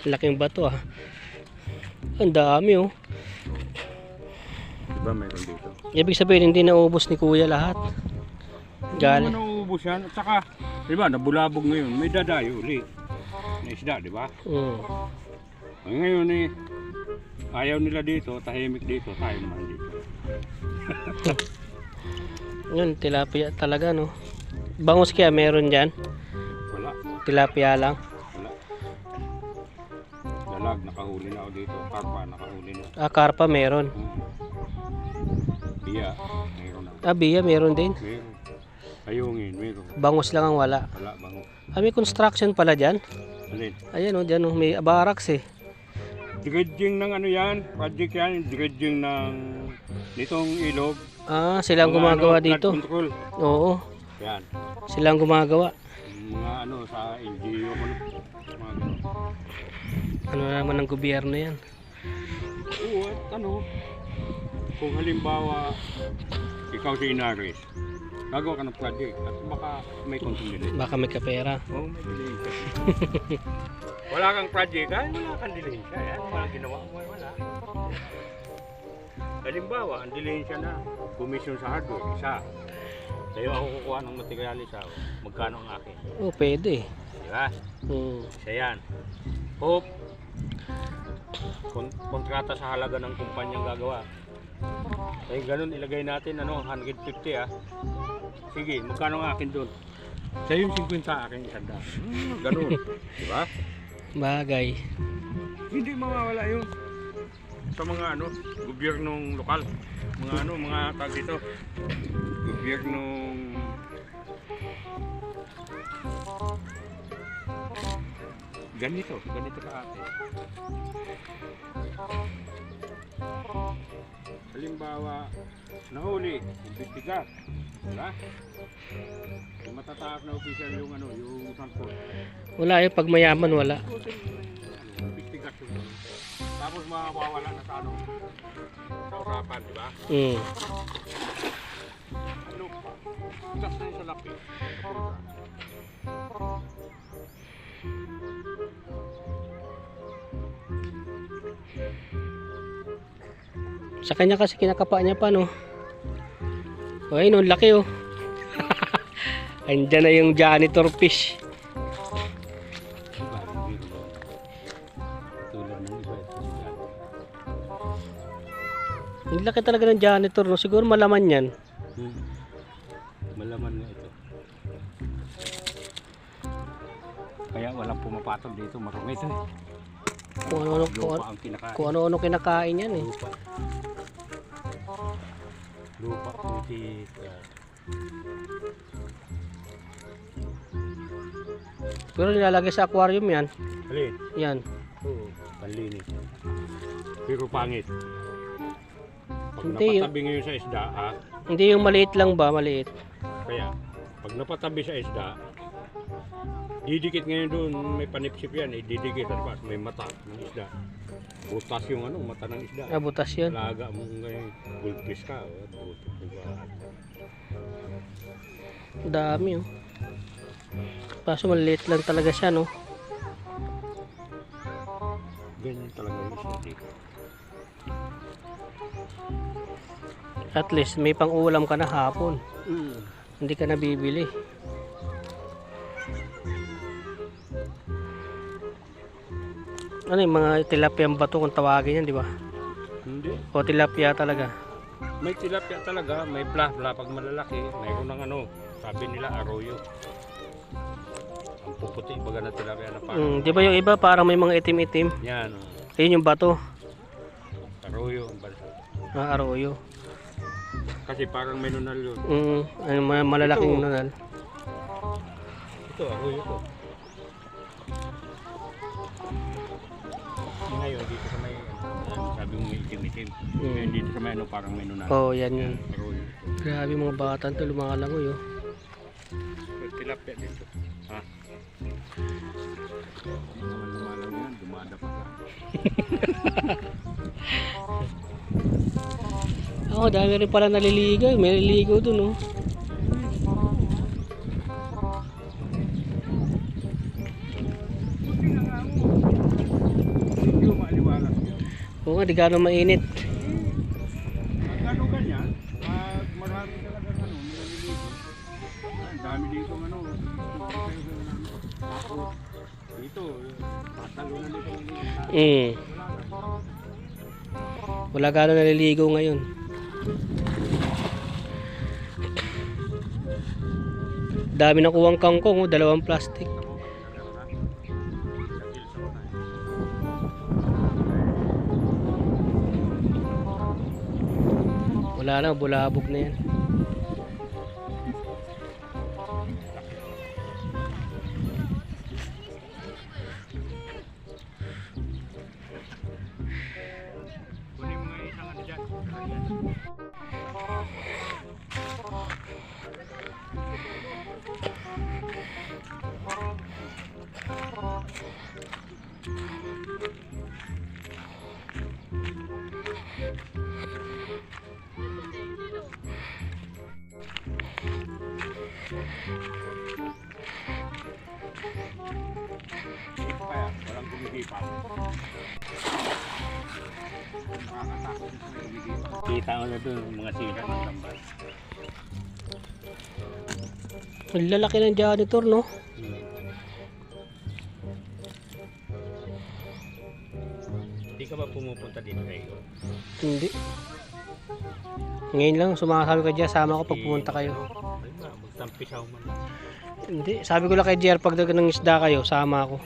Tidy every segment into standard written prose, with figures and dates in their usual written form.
Laking bato ah. Ang dami oh. Diba meron dito? Ibig sabihin hindi naubos ni kuya lahat. Hindi naman nauubos yan. At saka, diba, nabulabog ngayon. May dadayo ulit. Na isda, diba? Ngayon eh, ayaw nila dito, tahimik dito, tayo naman dito. Yun, tilapia talaga no. Bangus kaya meron dyan? Wala. Tilapia lang? Wala. Dalag, nakahuli na ako dito. Karpa, nakahuli na. Ah, karpa meron. Biya, meron na. Ah, biya meron din. Meron. Ayungin, meron. Bangus lang ang wala. Wala, bango. Ah, may construction pala dyan. Alin? Ayan oh, dyan oh, may barracks eh. Dredging ng ano yan, project yan, dredging ng nitong ilog. Ah, silang Mga gumagawa flood dito. Control. Oo, Yan. silang gumagawa. Mga ano sa LGU, mga ganun. Ano naman ng gobyerno yan? Oo, at ano, kung halimbawa, ikaw si Inaris, gagawa ka ng project at baka may kontinili. Baka may kapera. Oo, may dilihensya. Wala kang project, ay wala kang dilihensya. Yan, wala ginawa mo, wala. Halimbawa, ang dilihensya na, commission sa hardware, isa. Sa'yo ako kukuha ng materialis, magkano ang akin? Oh, pwede. Diba? Isa yan. Hope, kontrata sa halaga ng kumpanyang gagawa. Kaya ganun, ilagay natin, ano, 150 ah. Sige, magkano ang akin doon? Sa'yo yung 50, akin 100. Ganun, diba? Bagay. Hindi mawawala yun sa mga ano, gobyernong lokal. Mga ano, mga tag dito. Gobyernong ganito ka ate. Halimbawa, nahuli, imbestigar. Diba? Yung matataas na opisyal yung ano, yung sangkot. Wala eh, pag mayaman wala. Investigasyon. Tapos mawawala na sa ano, sa usapan, di ba? Ano pa? Ikas na yung sa lapi. Sa kanya kasi kinakapa niya pa no. O ayun, laki oh. Andyan na yung janitor fish. Ang laki talaga ng janitor no. Siguro malaman yan. Malaman nga ito. Kaya walang pumapatol dito, marumi ito eh. Kung ano-ano kinakain yan eh. Lupa, putik. Pero nilalagay sa aquarium yan. Alin? Yan. Oo, panlinis. Pero pangit. Pag Hindi, napatabi ngayon sa isda, hindi yung maliit lang ba? Maliit. kaya pag napatabi sa isda, didikit ngayon doon, may panipsip yan, didikit sa may mata ng isda. Butas yung ano, mata ng isda. Ah, butas yun. Laga mo ngayon, goldfish ka. Dami oh. Kaso maliit lang talaga siya no. Ganyan talaga yung isda dito. At least may pang-ulam ka na hapon. Hindi ka na bibili. Ano yung mga tilapia bato kung tawagin yan, di ba? Hindi. O tilapia talaga. May tilapia talaga, may bla-bla pag malalaki. Mayroon ng ano, sabi nila arroyo. Ang puputi, baga na tilapia na parang. Di ba yung iba parang may mga itim-itim? Yan. Ayun yung bato. Arroyo ang bansa. Ah, arroyo. Kasi parang may nunal yun. Ano, malalaking Ito. nunal. Ito, arroyo to. Ngayon, dito sa may, sabi mo may itim-itim. Ngayon dito sa may ano, parang may nunal. Oh, yan yun. Arroyo. Grabe mga bata to, lumalangoy oh. Tilapia dito. Ha? Hindi naman lumalang yan, dumada pa ka. Oh, dami rin pala naliligaw. May naliligaw dun oh. Yung maaliwalas yun. Oo nga, di gano'ng mainit. Pag ano ganyan, pag marami talagang ano, naliligo. Ang dami dito ano, tapos dito, patalunan dito ng Mm. Wala gano'ng naliligo ngayon. Dami na kuwang kangkong, oh, 2 plastic. Wala na, bulabog na yan. kunin mo nga isang ano dyan. Dito kaya, walang gumigipan. Nakakatakot dito may gumigipan. Kita ko na doon mga sikat ng tambal. Ang lalaki ng janitor, no? Hindi ka ba pumupunta dito kayo? Hindi. Ngayon lang, sumakasama ka dyan, sama ko pag pumunta kayo. Ay ba, magtampisaw man lang. Hindi, sabi ko lang kay JR, pag dagan ng isda kayo, sama ako.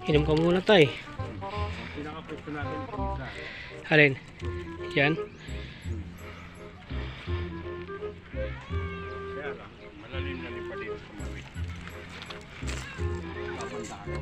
Inom ka muna tay. Pinaka-pwesto natin ito isa. Alin? Yan. Kaya lang, malalim pa dito sa mawit. Papunta ako.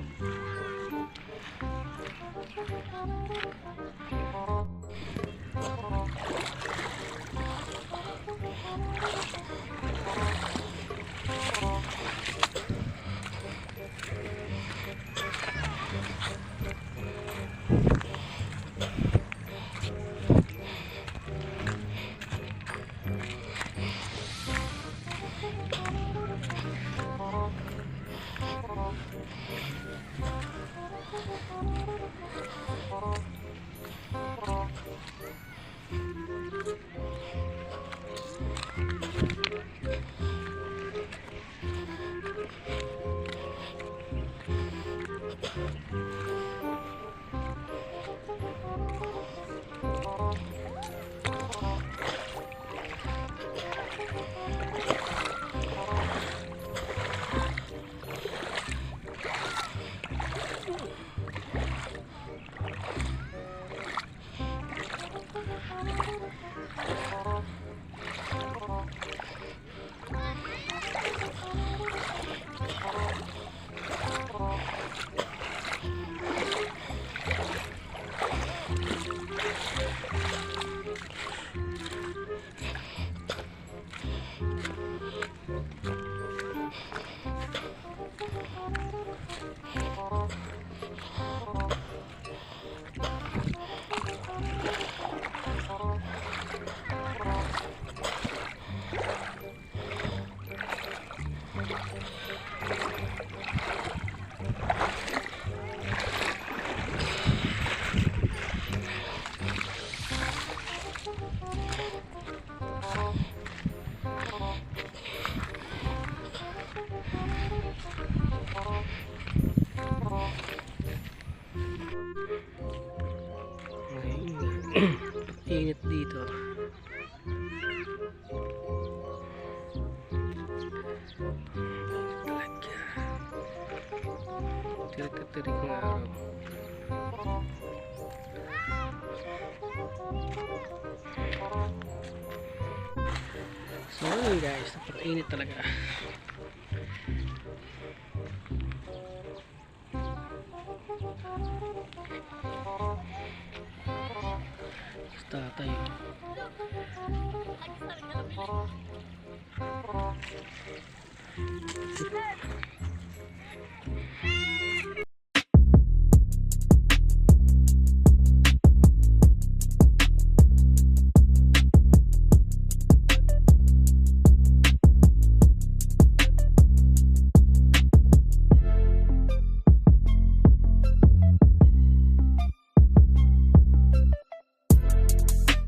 Init dito. Tirik-tirik na araw. Ayun guys, napakainit talaga. Tatay.